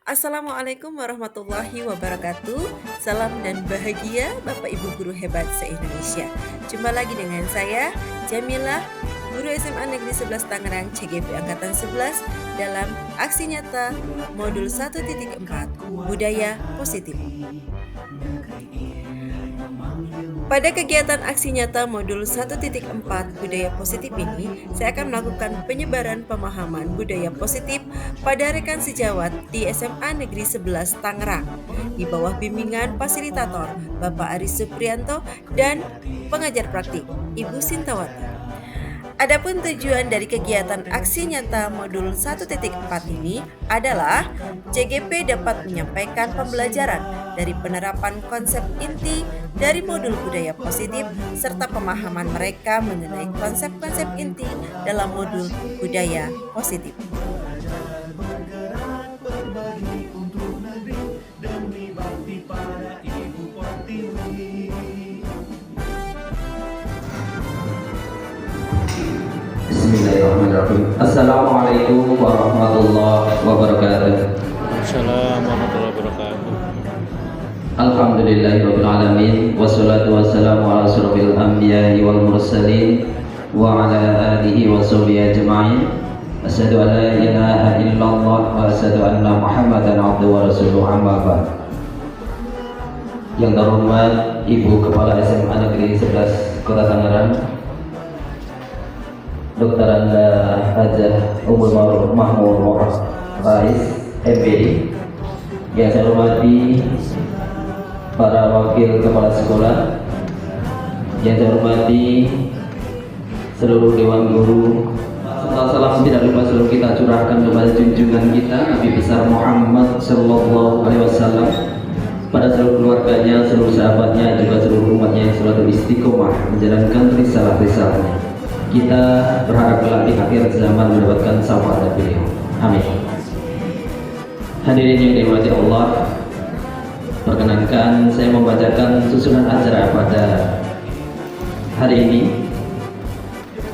Assalamualaikum warahmatullahi wabarakatuh. Salam dan bahagia Bapak Ibu guru hebat se-Indonesia. Jumpa lagi dengan saya, Jamilah, guru SMA Negeri 11 Tangerang CGP Angkatan 11 dalam aksi nyata modul 1.4 Budaya Positif. Pada kegiatan aksi nyata modul 1.4 Budaya Positif ini, saya akan melakukan penyebaran pemahaman budaya positif pada rekan sejawat di SMA Negeri 11 Tangerang di bawah bimbingan fasilitator Bapak Aris Suprianto dan pengajar praktik Ibu Sintawati. Adapun tujuan dari kegiatan aksi nyata modul 1.4 ini adalah CGP dapat menyampaikan pembelajaran dari penerapan konsep inti dari modul budaya positif serta pemahaman mereka mengenai konsep-konsep inti dalam modul budaya positif. Bismillahirrahmanirrahim. Assalamualaikum warahmatullahi wabarakatuh. Assalamualaikum warahmatullahi wabarakatuh. Alhamdulillahirabbil alamin wassalatu wassalamu ala asyrofil anbiya'i wal mursalin wa ala alihi wa sahbihi ajma'in. Asyhadu an la ilaha illallah wa asyhadu anna Muhammadan abduhu wa rasuluhu, amma ba'd. Yang terhormat Ibu Kepala SMA Negeri 11 Kota Tangerang, Dr. Anda Hajah Ummul Mahmud Rais MPD. Yang saya hormati para wakil kepala sekolah, yang saya hormati seluruh dewan guru, salam tidak lupa seluruh kita curahkan kepada junjungan kita Nabi besar Muhammad Sallallahu Alaihi Wasallam, pada seluruh keluarganya, seluruh sahabatnya, juga seluruh umatnya yang selalu istiqomah menjalankan risalah-risalahnya. Kita berharap kelak di akhir zaman mendapatkan syafaat beliau. Amin. Hadirin yang dirahmati Allah, perkenankan saya membacakan susunan acara pada hari ini.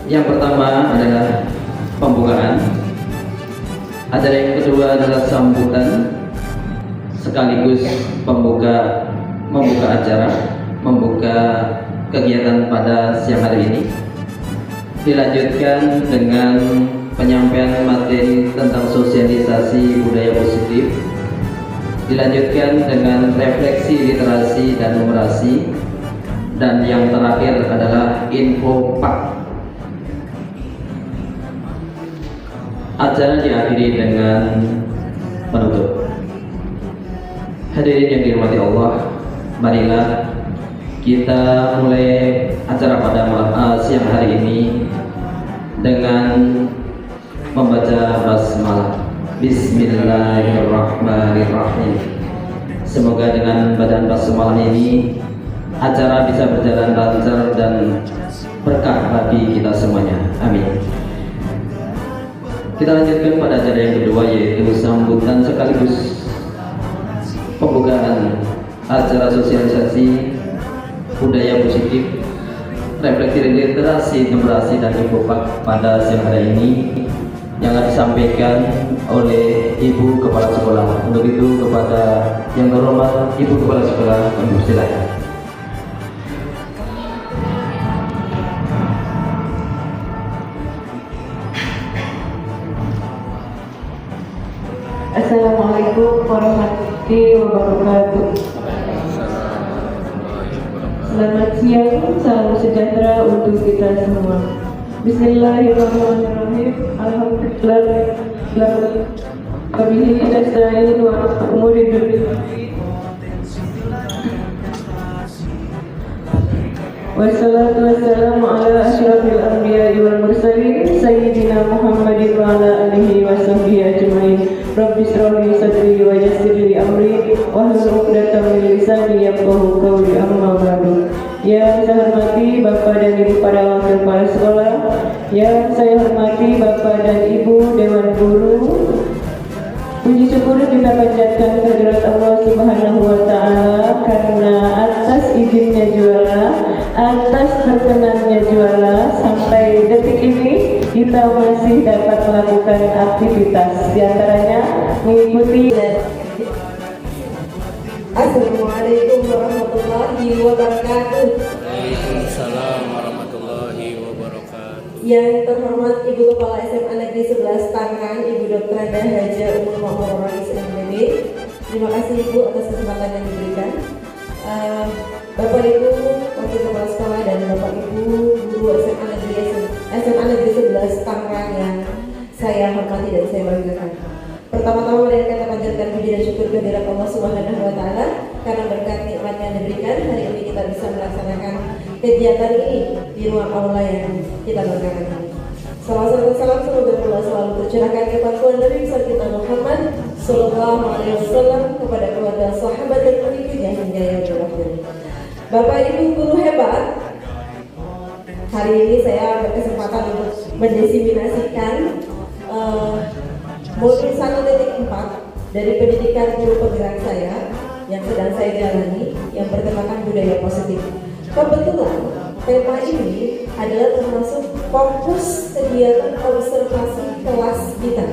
Yang pertama adalah pembukaan. Acara yang kedua adalah sambutan sekaligus membuka acara, membuka kegiatan pada siang hari ini. Dilanjutkan dengan penyampaian materi tentang sosialisasi budaya positif. Dilanjutkan dengan refleksi literasi dan numerasi. Dan yang terakhir adalah info pak. Acara diakhiri dengan penutup. Hadirin yang dirahmati Allah, marilah kita mulai acara pada siang hari ini dengan membaca basmalah. Bismillahirrahmanirrahim. Semoga dengan bacaan basmalah ini acara bisa berjalan lancar dan berkah bagi kita semuanya. Amin. Kita lanjutkan pada acara yang kedua, yaitu sambutan sekaligus pembukaan acara sosialisasi budaya positif, refleksi literasi, numerasi, dan info pada siang hari ini yang akan disampaikan oleh Ibu Kepala Sekolah. Untuk itu kepada yang terhormat Ibu Kepala Sekolah, silakan. Assalamualaikum warahmatullahi wabarakatuh. Selamat siang, salam sejahtera untuk kita semua. Bismillahirrahmanirrahim. Alhamdulillah. Wabihi nasta'in wa ala umuri dunya. Wassalatu wassalamu ala asyrafil anbiya'i wal mursalin sayyidina Muhammadin wa ala alihi wa sahbihi ajma'in. Rabbi shrah li sadri wa yassir li amri wahlul 'uqdatam min lisani yafqahu qawli, amma ba'du. Yang saya hormati Bapak dan Ibu para wakil kepala sekolah, yang saya hormati Bapak dan Ibu dewan guru, puji syukur kita panjatkan kehadirat Allah Subhanahu wa Ta'ala karena atas izinnya juara, atas berkenannya juara sampai detik ini kita masih dapat melakukan aktivitas, diantaranya mengikuti wabarakatuh. Waalaikumsalam warahmatullahi wabarakatuh. Yang terhormat Ibu Kepala SMA Negeri 11 Tangerang, Ibu Dr. Haja Ummul Maumunah MBD. Terima kasih Ibu atas kesempatan yang diberikan. Bapak Ibu Wakil Kepala Sekolah dan Bapak Ibu guru SMA Negeri 11 Tangerang yang saya hormati dan saya banggakan. Pertama-tama mari kita panjatkan puji dan syukur kehadirat Allah Subhanahu wa taala karena berkat nikmat yang diberikan hari ini kita bisa melaksanakan kegiatan ini di ruang aula yang kita banggakan ini. Salawat dan salam semoga Allah selalu tercurahkan kepada Tuhan Nabi besar kita Muhammad sallallahu alaihi wasallam, kepada keluarga sahabat dan pengikutnya hingga yaumil akhir. Bapak Ibu guru hebat, hari ini saya berkesempatan untuk mendiseminasikan modul 1.4 dari pendidikan guru penggerak saya yang sedang saya jalani yang bertemakan budaya positif. Kebetulan tema ini adalah termasuk fokus kegiatan observasi kelas kita.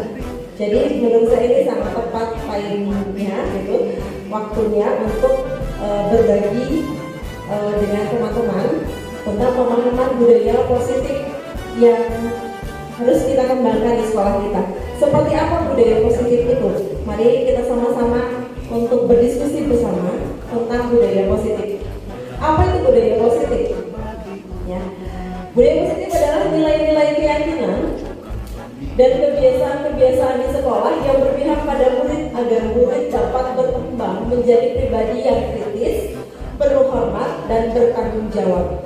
Jadi menurut saya ini sangat tepat timingnya gitu, waktunya untuk berbagi dengan teman-teman tentang pemahaman budaya positif yang harus kita kembangkan di sekolah kita. Seperti apa budaya positif itu? Mari kita sama-sama untuk berdiskusi bersama tentang budaya positif. Apa itu budaya positif? Ya. Budaya positif adalah nilai-nilai keyakinan dan kebiasaan-kebiasaan di sekolah yang berpihak pada murid agar murid dapat berkembang menjadi pribadi yang kritis, penuh hormat dan bertanggung jawab.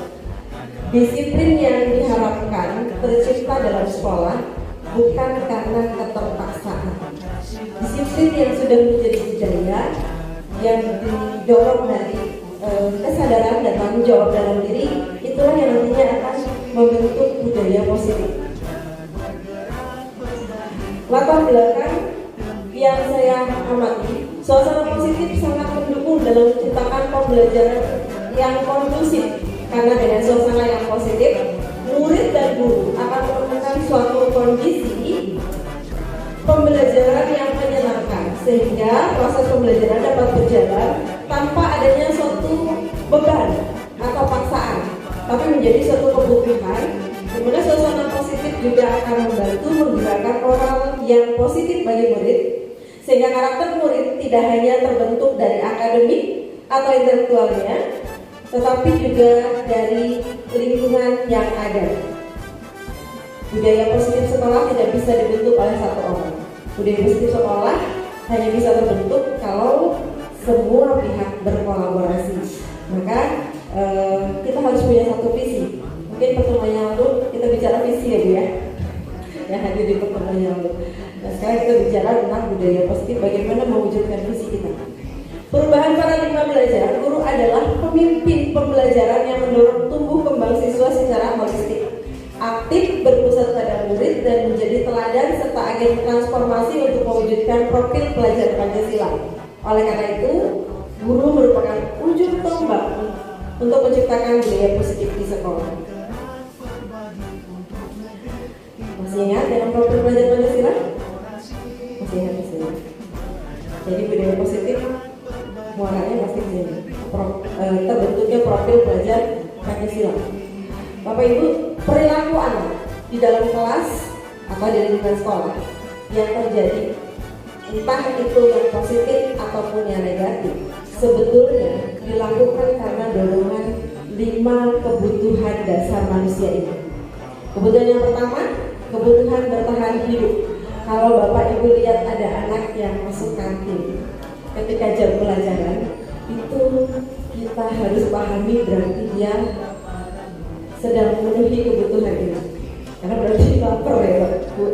Disiplin yang diharapkan tercipta dalam sekolah bukan karena keterpaksaan. Disiplin yang sudah menjadi budaya yang didorong dari kesadaran dan tanggung jawab dalam diri, itulah yang nantinya akan membentuk budaya positif. Latar belakang yang saya amati, suasana positif sangat mendukung dalam menciptakan pembelajaran yang kondusif. Karena dengan suasana yang positif, murid dan guru akan menemukan suatu kondisi pembelajaran yang menyenangkan, sehingga proses pembelajaran dapat berjalan tanpa adanya suatu beban atau paksaan, tapi menjadi suatu kebutuhan. Kemudian suasana positif juga akan membantu menggerakkan moral yang positif bagi murid, sehingga karakter murid tidak hanya terbentuk dari akademik atau intelektualnya, tetapi juga dari lingkungan yang ada. Budaya positif sekolah tidak bisa dibentuk oleh satu orang. Budaya positif sekolah hanya bisa terbentuk kalau semua pihak berkolaborasi. Maka kita harus punya satu visi. Mungkin pertemuan yang lalu kita bicara visi ya Bu ya, yang hadir di pertemuan yang lalu. Nah sekarang kita bicara tentang budaya positif, bagaimana mewujudkan visi kita. Perubahan paradigma belajar, guru adalah pemimpin pembelajaran yang mendorong tumbuh kembang siswa secara holistik, aktif, berpusat pada murid dan menjadi teladan serta agen transformasi untuk mewujudkan profil pelajar Pancasila. Oleh karena itu, guru merupakan ujung tombak untuk menciptakan budaya positif di sekolah. Masih ingat dengan profil pelajar Pancasila? Masih ingat. Jadi budaya positif muaranya pasti di sini. Terbentuknya profil pelajar Pancasila. Bapak Ibu, perilaku anak di dalam kelas atau di lingkungan sekolah yang terjadi, entah itu yang positif ataupun yang negatif, sebetulnya dilakukan karena dorongan 5 kebutuhan dasar manusia ini. Kebutuhan yang pertama, kebutuhan bertahan hidup. Kalau Bapak Ibu lihat ada anak yang masuk kantin ketika jam pelajaran, itu kita harus pahami berarti dia sedang memenuhi kebutuhan ini. Karena berarti lapar ya Pak Bu.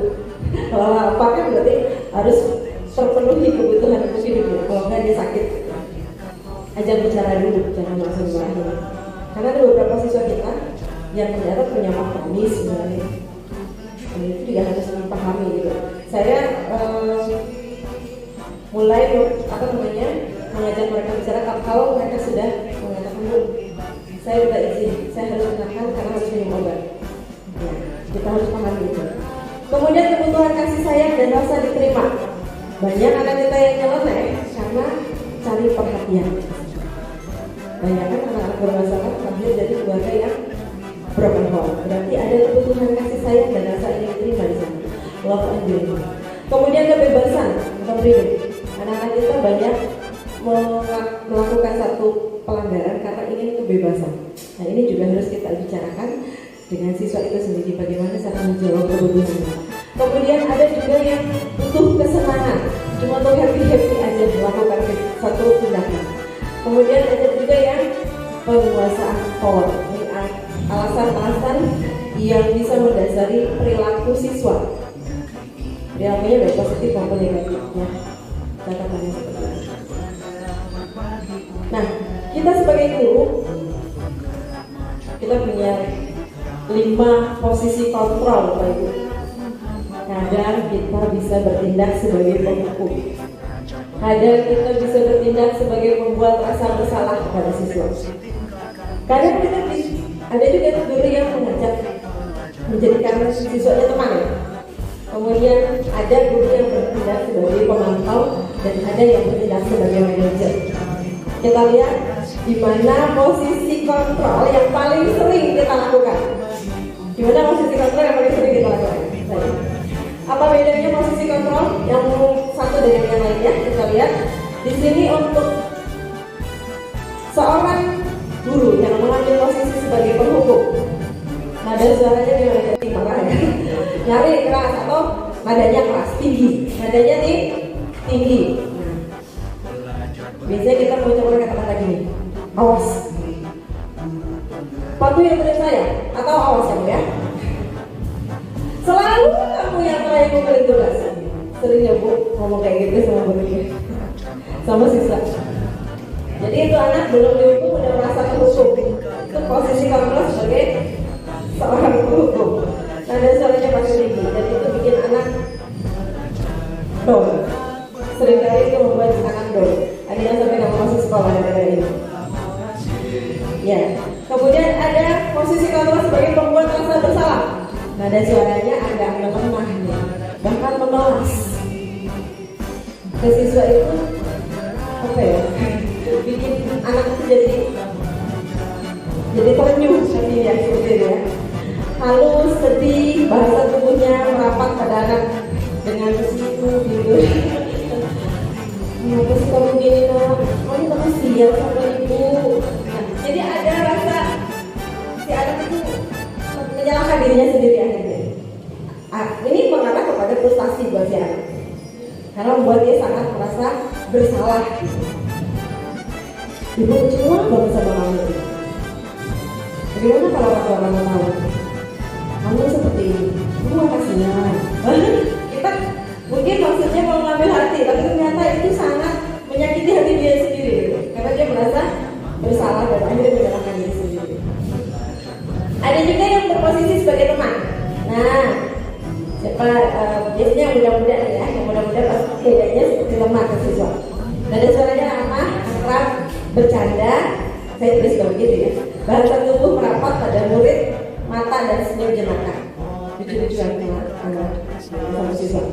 Kalau lapar kan berarti harus terpenuhi kebutuhan untuk hidup ya. Kalau enggak dia sakit. Ajak bicara dulu, jangan langsung berakhir. Karena ada beberapa siswa kita yang ternyata punya makanis sebenarnya. Dan itu juga harus dipahami gitu. Saya mulai mengajak mereka bicara kalau mereka sudah mengatakan Bu, saya udah izin, saya harus menahan karena harus minum obat. Ya, kita harus pahami itu. Kemudian kebutuhan kasih sayang dan rasa diterima. Banyak anak kita yang nyeleneh karena cari perhatian. Banyak kan anak-anak bermasalah lahir dari keluarga yang broken home. Berarti ada kebutuhan kasih sayang dan rasa ingin terima di sana. Love and belonging. Kemudian kebebasan atau freedom. Anak-anak kita banyak melakukan satu pelanggaran karena ingin kebebasan. Nah, ini juga harus kita bicarakan dengan siswa itu sendiri, bagaimana cara menjawab kebutuhan. Kemudian ada juga yang butuh kesenangan, cuma untuk happy aja melakukan satu tindakan. Kemudian ada juga yang penguasaan power. Ini alasan-alasan yang bisa mendasari perilaku siswa. Perilakunya baik positif maupun negatifnya. Catatannya seperti ini. Nah, kita sebagai guru, kita punya 5 posisi kontrol, Bapak Ibu. Kadang kita bisa bertindak sebagai penghukum. Kadang kita bisa bertindak sebagai pembuat rasa bersalah kepada siswa. Kadang kita ada juga guru yang mengajak menjadikan siswanya teman. Kemudian ada guru yang bertindak sebagai pemantau dan ada yang bertindak sebagai manajer. Kita lihat di mana posisi kontrol yang paling sering kita lakukan. Di mana posisi kontrol yang paling sering kita lakukan? Apa bedanya posisi kontrol yang satu dengan yang lainnya? Kita lihat di sini untuk seorang guru yang mengambil posisi sebagai penghukum. Nada suaranya gimana? Marah ya? Nyari keras atau nadanya keras, tinggi. Nadanya nih tinggi. Biasanya kita mau coba kata-kata gini, awas, patuhi aturan saya, atau awas kamu ya. Selalu kamu yang terakhir memberi tugas. Sering ya Bu ngomong kayak gitu sama gurunya, sama siswa. Jadi itu anak belum dihukum udah merasa terhukum. Itu posisi kontrol sebagai seorang penghukum. Nada suaranya pasti tinggi, dan itu bikin anak down. Seringkali itu membuat anak down. Akhirnya sampai nggak mau masuk sekolah gara-gara ini. Ya. Kemudian ada posisi kontrol sebagai pembuat rasa bersalah. Nada suaranya agak melemah nih, bahkan memelas. Ke siswa itu apa ya? Bikin anak itu jadi terenyuh seperti ya, seperti itu ya. Halus, sedih, bahasa tubuhnya merapat pada anak dengan begitu gitu. Kenapa sih kamu gini nak? Oh ini kamu sial sama ibu. Nah, jadi ada rasa si anak itu menyalahkan dirinya sendiri akhirnya. Ini mengarah kepada frustasi buat si anak, karena membuat dia sangat merasa bersalah. Ibu cuma baru sama kamu. Bagaimana kalau orang tua kamu tahu? Kamu seperti ini, kamu kasihan. Kita mungkin maksudnya mau ngambil hati, tapi ternyata itu sangat menyakiti hati dia sendiri, karena dia merasa bersalah dan akhirnya menyalahkan diri sendiri. Ada juga yang berposisi sebagai teman. Nah, biasanya yang muda-muda nih ya, yang muda-muda pasti bedanya seperti teman ke siswa. Nada suaranya ramah, akrab, bercanda. Saya tulis kalau begitu ya. Bahasa tubuh merapat pada murid, mata dan senyum jenaka. Lucu-lucuan sama siswa.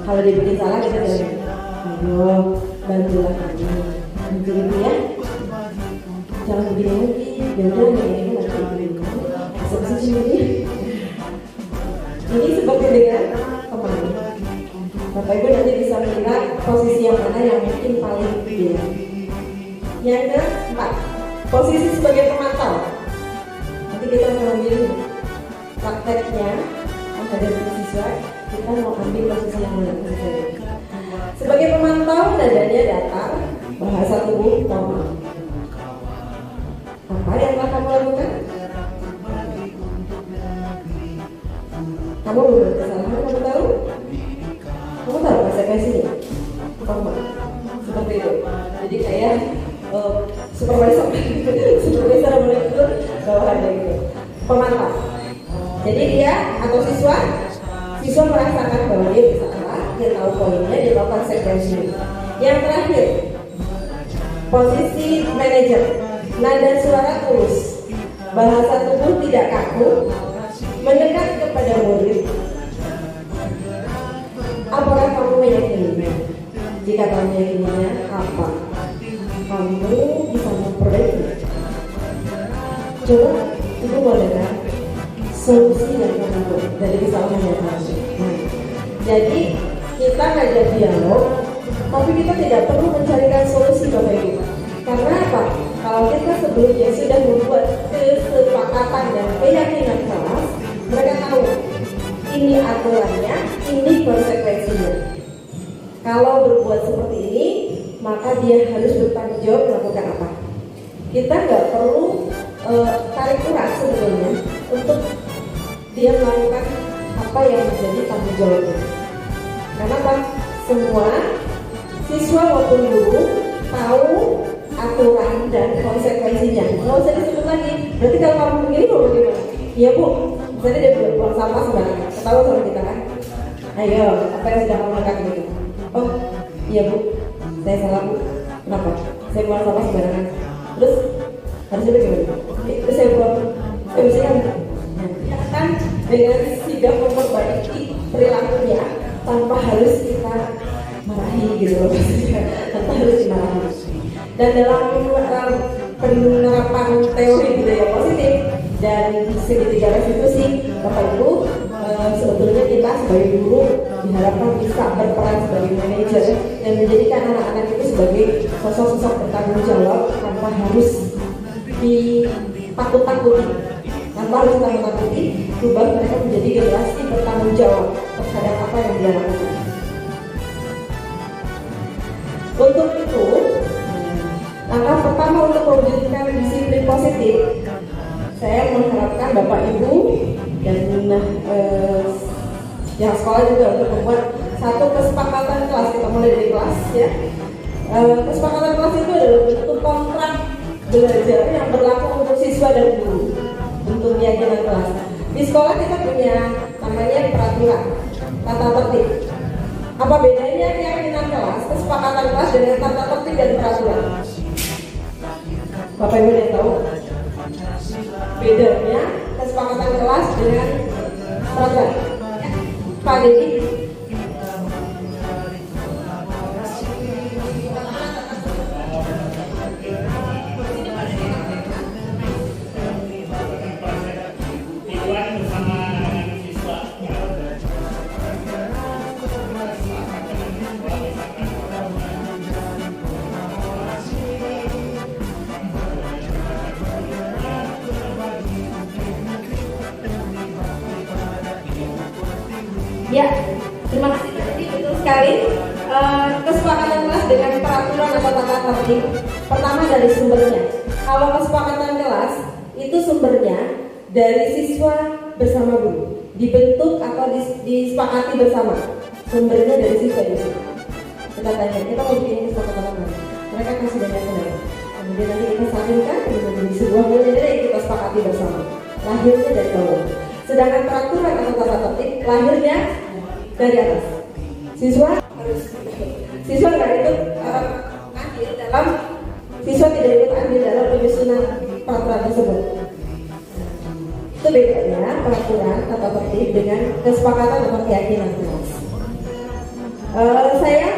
Kalau dibikin salah kita bilang, aduh, bantulah kami, begini ya. Jangan begini lagi. Yaudah, ini kan lagi begini. Bisa sendiri. Ini seperti dengan teman. Bapak Ibu nanti bisa melihat posisi yang mana yang mungkin paling ideal. Yang keempat, posisi sebagai pemantau. Nanti kita akan ambil prakteknya menghadapi siswa. Kita mau ambil posisi yang mana? Sebagai pemantau, nadanya datar, bahasa tubuh normal. Apa yang telah kamu lakukan? Kamu berbuat kesalahan, kamu tahu? Kamu tahu konsekuensinya? Normal. Seperti itu. Jadi kayak supervisor boleh itu bawahannya gitu. Pemantau. Jadi dia atau siswa merasakan bahwa dia bersalah, dia tahu poinnya, dia tahu konsekuensinya. Yang terakhir, posisi manajer. Nada suara tulus, bahasa tubuh tidak kaku, mendekat kepada murid. Apakah kamu meyakininya? Jika kamu meyakininya, apa? Kamu bisa Coba ibu mau dengar solusi yang kamu buat dari kesalahan yang kamu. Jadi kita ngajak dialog, tapi kita tidak perlu mencarikan solusi Bapak Ibu. Karena apa? Kalau kita sebelumnya sudah membuat kesepakatan dan keyakinan kelas, mereka tahu ini aturannya, ini konsekuensinya. Kalau berbuat seperti ini, maka dia harus bertanggung jawab melakukan apa. Kita nggak perlu tarik urat sebenarnya untuk dia melakukan apa yang menjadi tanggung jawabnya. Karena apa? Semua siswa maupun guru tahu aturan dan konsekuensinya. Nggak usah disebut lagi. Berarti kalau kamu begini mau bagaimana? Iya Bu, misalnya dia buang sampah sembarangan, ketahuan sama kita kan? Ayo, apa yang sudah kamu lakukan gitu? Oh, iya Bu, saya salah Bu. Kenapa? Saya buang sampah sembarangan. Terus harusnya bagaimana? Terus saya buang, saya bisa kan? Ya kan dengan sigap memperbaiki perilakunya tanpa harus kita marahi gitu loh, tanpa harus dimarahi. Dan dalam penerapan teori budaya positif dan segitiga restitusi, Bapak Ibu, sebetulnya kita sebagai guru diharapkan bisa berperan sebagai manajer dan menjadikan anak-anak itu sebagai sosok-sosok bertanggung jawab tanpa harus ditakut-takuti, tanpa harus ditakut-takuti, berubah mereka menjadi generasi bertanggung jawab terhadap apa yang dia lakukan. Untuk itu, langkah pertama untuk mewujudkan disiplin positif, saya mengharapkan Bapak Ibu dan yang sekolah juga untuk membuat satu kesepakatan kelas. Kita mulai dari kelas ya. Kesepakatan kelas itu adalah bentuk kontrak belajar yang berlaku untuk siswa dan guru untuk keyakinan kelas. Di sekolah kita punya namanya peraturan tata tertib. Apa bedanya keyakinan kelas, kesepakatan kelas dengan tata tertib dan peraturan? Bapak Ibu yang tahu bedanya kesepakatan kelas dengan peraturan? Pak Dedi. Ya, terima kasih. Jadi betul sekali. Kesepakatan kelas dengan peraturan atau tata tertib. Pertama dari sumbernya. Kalau kesepakatan kelas itu sumbernya dari siswa bersama guru, dibentuk atau disepakati bersama. Sumbernya dari siswa itu. Kita tanya, kita mau bikin kesepakatan kelas. Mereka kasih banyak pendapat. Kemudian nanti kita sambungkan menjadi sebuah nilai yang kita sepakati bersama. Lahirnya dari bawah. Sedangkan peraturan atau tata tertib lahirnya dari atas. Siswa nggak ikut andil dalam penyusunan peraturan tersebut. Itu bedanya peraturan tata tertib dengan kesepakatan atau keyakinan kelas. Saya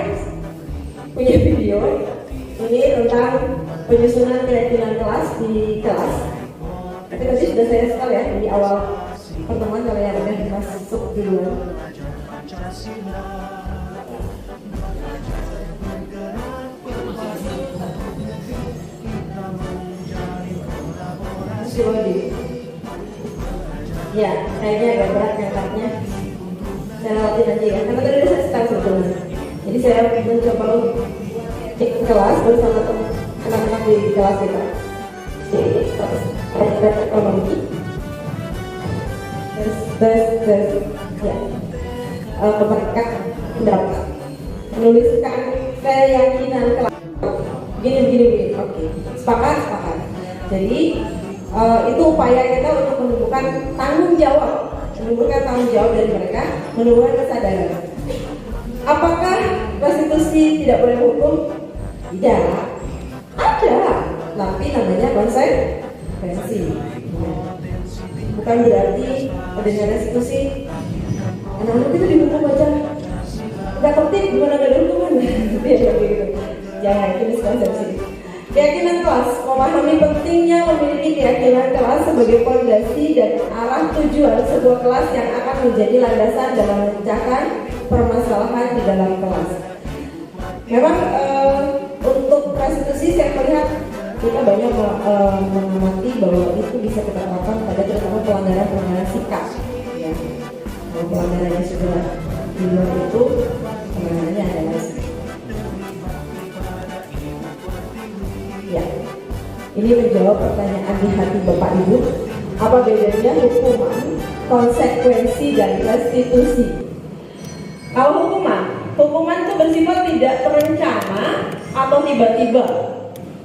punya video ini tentang penyusunan keyakinan kelas di kelas. Tapi tadi sudah saya sekali ya di awal pertemuan kalau yang udah masuk duluan. Ya, kayaknya agak berat ngangkatnya. Saya lewatin aja ya, karena tadi saya start sebetulnya. Jadi saya mencoba untuk cek kelas bersama teman-teman di kelas kita. Ekonomi. Ya. Mereka pendapat menuliskan keyakinan kelas gini. Oke. Sepakat. Jadi itu upaya kita untuk menumbuhkan tanggung jawab dari mereka, menumbuhkan kesadaran. Apakah restitusi tidak boleh hukum? Tidak. Ada, tapi namanya konsekuensi. Bukan berarti dengan restitusi anak-anak itu dihukum aja nggak tertib, gimana nggak ada hukuman gitu. Jangan, itu miskonsepsi. Keyakinan kelas, memahami pentingnya memiliki keyakinan kelas sebagai fondasi dan arah tujuan sebuah kelas yang akan menjadi landasan dalam memecahkan permasalahan di dalam kelas. Memang untuk restitusi saya melihat kita banyak mengamati bahwa itu bisa kita terapkan pada terutama pelanggaran sikap. Ya. Kalau pelanggarannya sudah di luar itu, penanganannya adalah ya. Ini menjawab pertanyaan di hati Bapak Ibu. Apa bedanya hukuman, konsekuensi, dan restitusi? Kalau hukuman itu bersifat tidak terencana atau tiba-tiba.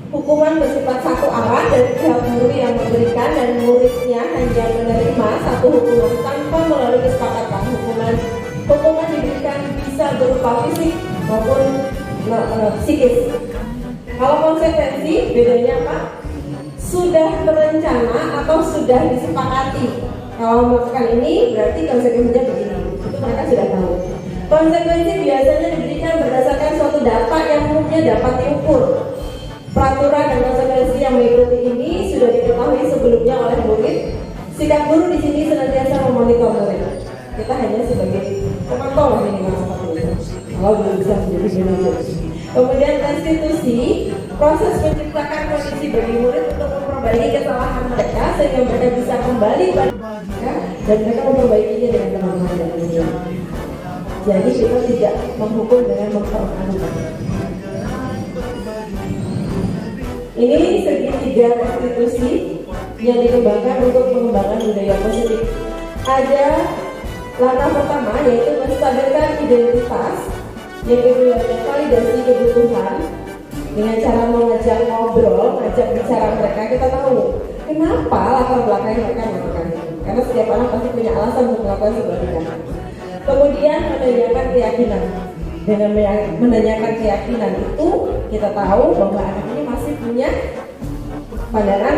Hukuman bersifat satu arah dari pihak guru yang memberikan dan muridnya hanya menerima satu hukuman tanpa melalui kesepakatan. Hukuman diberikan bisa berupa fisik maupun psikis. Kalau konsekuensi bedanya apa? Sudah terencana atau sudah disepakati. Kalau melakukan ini berarti konsekuensinya begini. Itu mereka sudah tahu. Konsekuensi biasanya diberikan berdasarkan suatu data yang umumnya dapat diukur. Peraturan dan konsekuensi yang mengikuti ini sudah diketahui sebelumnya oleh murid. Sikap guru di sini senantiasa memonitor murid. Kita hanya sebagai pemantau minimal seperti itu. Kalau belum bisa menjadi manajer. Kemudian restitusi, proses menciptakan kondisi bagi murid untuk memperbaiki kesalahan mereka sehingga mereka bisa kembali dan mereka memperbaikinya dengan teman-teman dan dunia. Jadi kita tidak menghukum dengan mempermalukan. Ini segitiga restitusi yang dikembangkan untuk mengembangkan budaya positif. Ada langkah pertama yaitu menstabilkan identitas. Yang kedua, validasi kebutuhan dengan cara mengajak ngobrol, ngajak bicara mereka. Kita tahu kenapa latar belakang mereka melakukan itu. Karena setiap anak pasti punya alasan untuk melakukan sebuah tindakan. Kemudian menanyakan keyakinan. Dengan menanyakan keyakinan itu kita tahu bahwa anak ini masih punya pandangan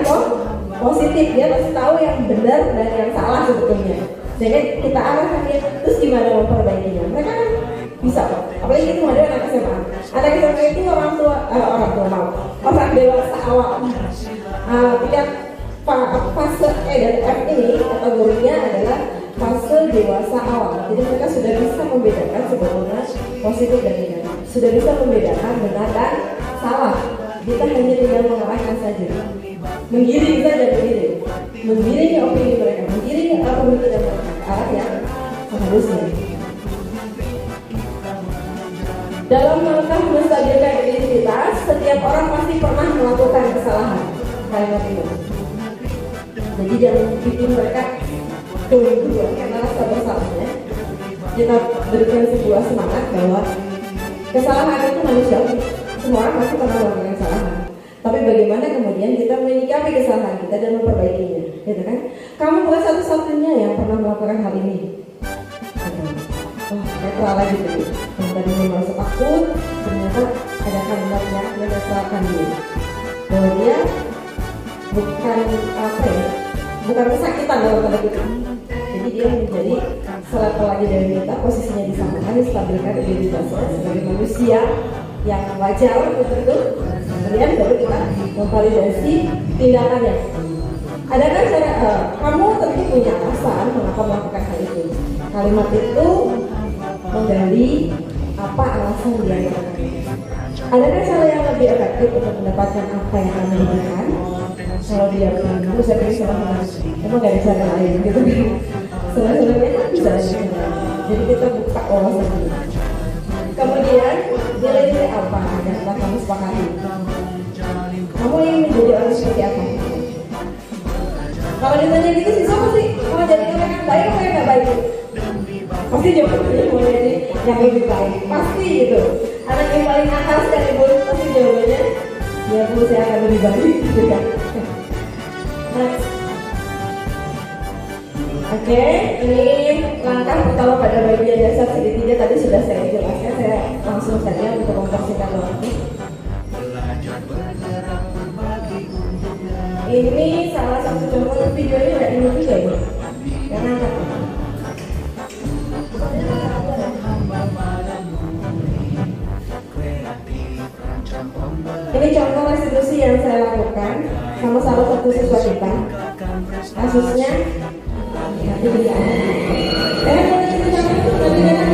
positif. Dia masih tahu yang benar dan yang salah sebetulnya. Sehingga kita arahkan dia terus gimana memperbaikinya. Mereka kan bisa kok. Apalagi itu ada anak SMA. Anak SMA itu orang dewasa awal. Tingkat fase E dan F ini kategorinya adalah fase dewasa awal. Jadi mereka sudah bisa membedakan sebetulnya positif dan negatif. Sudah bisa membedakan benar dan salah. Kita hanya tinggal mengarahkan saja. Menggiring saja menggiring opini mereka, menggiring pemikiran mereka ke arah yang seharusnya. Dalam langkah menstabilkan identitas, setiap orang pasti pernah melakukan kesalahan. Kalimat itu. Jadi jangan bikin mereka turun duluan karena rasa bersalahnya. Kita berikan sebuah semangat bahwa kesalahan itu manusiawi. Semua orang pasti pernah melakukan kesalahan. Tapi bagaimana kemudian kita menyikapi kesalahan kita dan memperbaikinya, gitu kan? Kamu bukan satu-satunya yang pernah melakukan hal ini. Netral lagi tuh. Yang tadinya merasa takut, ternyata ada kalimat yang menetralkan dia. Bahwa dia bukan kesakitan dalam tanda kutip. Jadi dia menjadi selevel lagi dari kita, posisinya disamakan, distabilkan identitasnya sebagai manusia yang wajar begitu. Kemudian baru kita memvalidasi tindakannya. Adakah cara kamu tentu punya alasan mengapa melakukan hal itu? Kalimat itu menggali apa alasan dia melakukan. Adakah cara yang lebih efektif untuk mendapatkan apa yang kamu inginkan? Kalau dia bilang, saya pilih salah, emang gak ada cara lain gitu. Sebenarnya kan bisa ada cara lain. Jadi kita buka wawasan ini. Kemudian nilai-nilai apa yang telah kamu sepakati? Kamu ingin menjadi orang seperti apa? Kalau ditanya gitu sih, siapa sih? Mau jadi orang yang baik atau yang gak baik? Pasti jawabannya mau jadi yang lebih baik. Pasti gitu. Anak yang paling atas dari ibu pasti jawabannya, ya bu saya akan lebih baik gitu kan. Oke, ini langkah pertama pada bagian dasar segitiga tadi sudah saya jelaskan. Saya langsung saja untuk mempersingkat waktu. Ini salah satu contoh videonya udah ini juga ya. Karena ini contoh restitusi yang saya lakukan sama salah satu siswa kita. Kasusnya nanti bisa. Boleh ceritakan tadi kan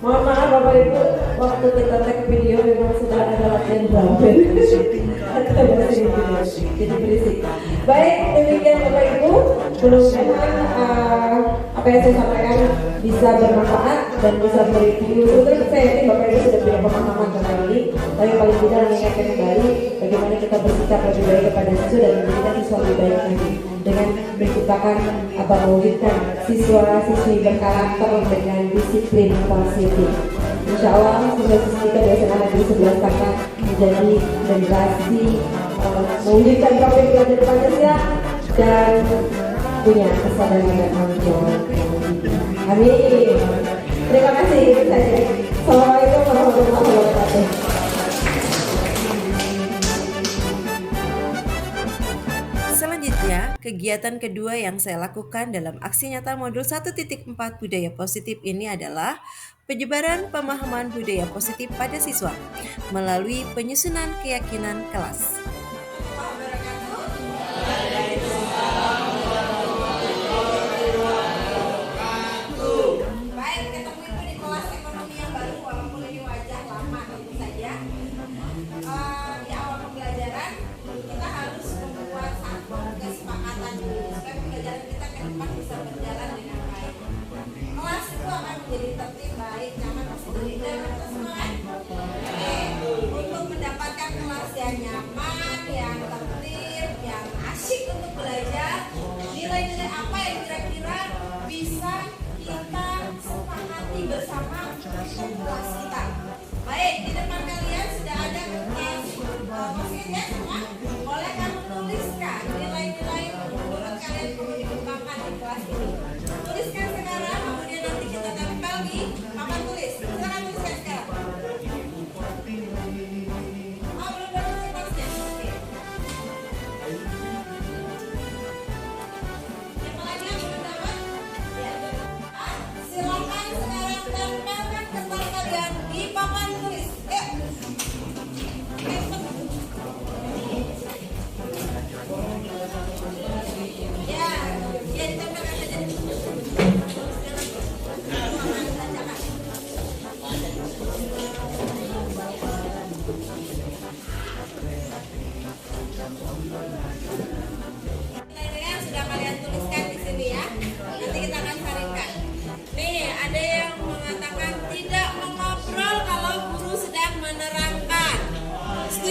mohon maaf Bapak Ibu, waktu kita tag video memang sudah ada latihan drum band. Kita bahas ini video, jadi berisik. Baik, demikian Bapak Ibu, mudah-mudahan apa yang saya sampaikan bisa bermanfaat dan bisa mereview. Sebetulnya saya yakin Bapak Ibu sudah punya pemahaman tentang ini, tapi paling tidak mengingatkan kembali bagaimana kita bersikap lebih baik kepada siswa dan menjadikan siswa lebih baik lagi dengan menciptakan atau mewujudkan siswa-siswi berkarakter dengan disiplin positif. Insya Allah siswa-siswi kita dari SMA Negeri 11 akan menjadi generasi mewujudkan topik belajar Pancasila dan punya kesadaran dan tanggung jawab. Amin. Terima kasih. Itu saja. Assalamualaikum warahmatullahi wabarakatuh. Selanjutnya, kegiatan kedua yang saya lakukan dalam aksi nyata modul 1.4 budaya positif ini adalah penyebaran pemahaman budaya positif pada siswa melalui penyusunan keyakinan kelas. Baik, ketemu Ibu di kelas ekonomi yang baru, walaupun ini wajah lama tentu saja. Di awal pembelajaran kita harus membuat satu kesepakatan dulu supaya pembelajaran kita ke depan bisa berjalan dengan baik. Kelas itu akan menjadi tertib, baik, nyaman, positif, dan kita semua kan? Untuk mendapatkan kelas yang nyaman, yang tertib, yang asyik untuk belajar, nilai-nilai apa yang kira-kira bisa kita sepakati bersama untuk kelas kita. Baik, di depan kalian sudah ada kertas post-it ya semua. Boleh kamu tuliskan nilai-nilai menurut kalian perlu dikembangkan di kelas ini. Tuliskan sekarang, kemudian nanti kita tempel di papan tulis. Silakan tuliskan sekarang. Oh, belum dapat kertasnya. Oke. Siapa lagi yang belum dapat? Ya. Silakan sekarang tempelkan kertas kalian di papan tulis. Yuk.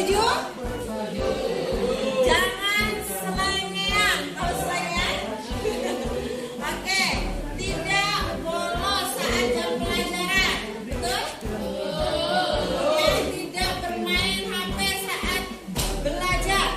Setuju? Jangan selengean. Kalau selengean, oke, tidak bolos saat jam pelajaran. Betul? Ya, tidak bermain HP saat belajar.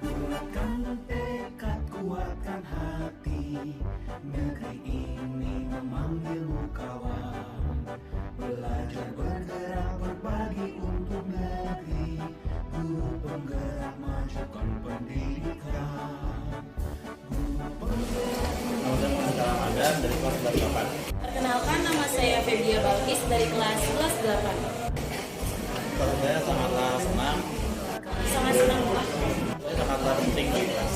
Kuatkan tekad, kuatkan hati. Negeri ini memanggilmu kawan. Belajar, bergerak, berbagi untuk negeri. Guru penggerak, majukan pendidikan. Ramadan dari kelas 8. Perkenalkan, nama saya Febia Balkis dari kelas 8. Kalau saya sangatlah senang, Sangat senang Pak. saya sangatlah penting di kelas.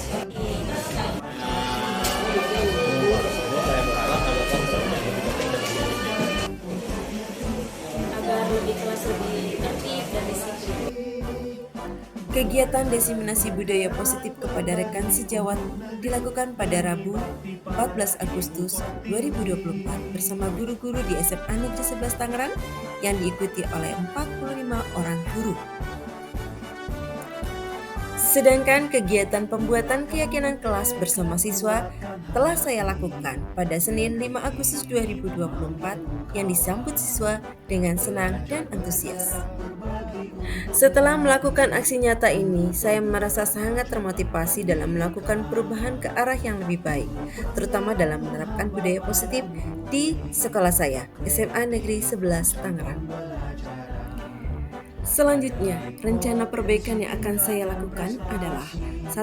Saya berharap alasan bisa menjadi lebih penting dan lebih penting. Agar di kelas lebih tertib dan disiplin. Kegiatan diseminasi budaya positif kepada rekan sejawat dilakukan pada Rabu 14 Agustus 2024 bersama guru-guru di SMA Negeri 11 Tangerang yang diikuti oleh 45 orang guru. Sedangkan kegiatan pembuatan keyakinan kelas bersama siswa telah saya lakukan pada Senin 5 Agustus 2024 yang disambut siswa dengan senang dan antusias. Setelah melakukan aksi nyata ini, saya merasa sangat termotivasi dalam melakukan perubahan ke arah yang lebih baik, terutama dalam menerapkan budaya positif di sekolah saya, SMA Negeri 11 Tangerang. Selanjutnya, rencana perbaikan yang akan saya lakukan adalah 1.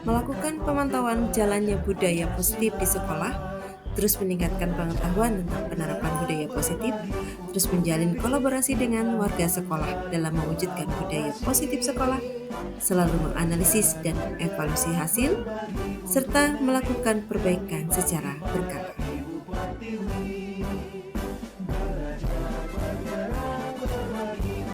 Melakukan pemantauan jalannya budaya positif di sekolah, terus meningkatkan pengetahuan tentang penerapan budaya positif, terus menjalin kolaborasi dengan warga sekolah dalam mewujudkan budaya positif sekolah, selalu menganalisis dan evaluasi hasil, serta melakukan perbaikan secara berkala.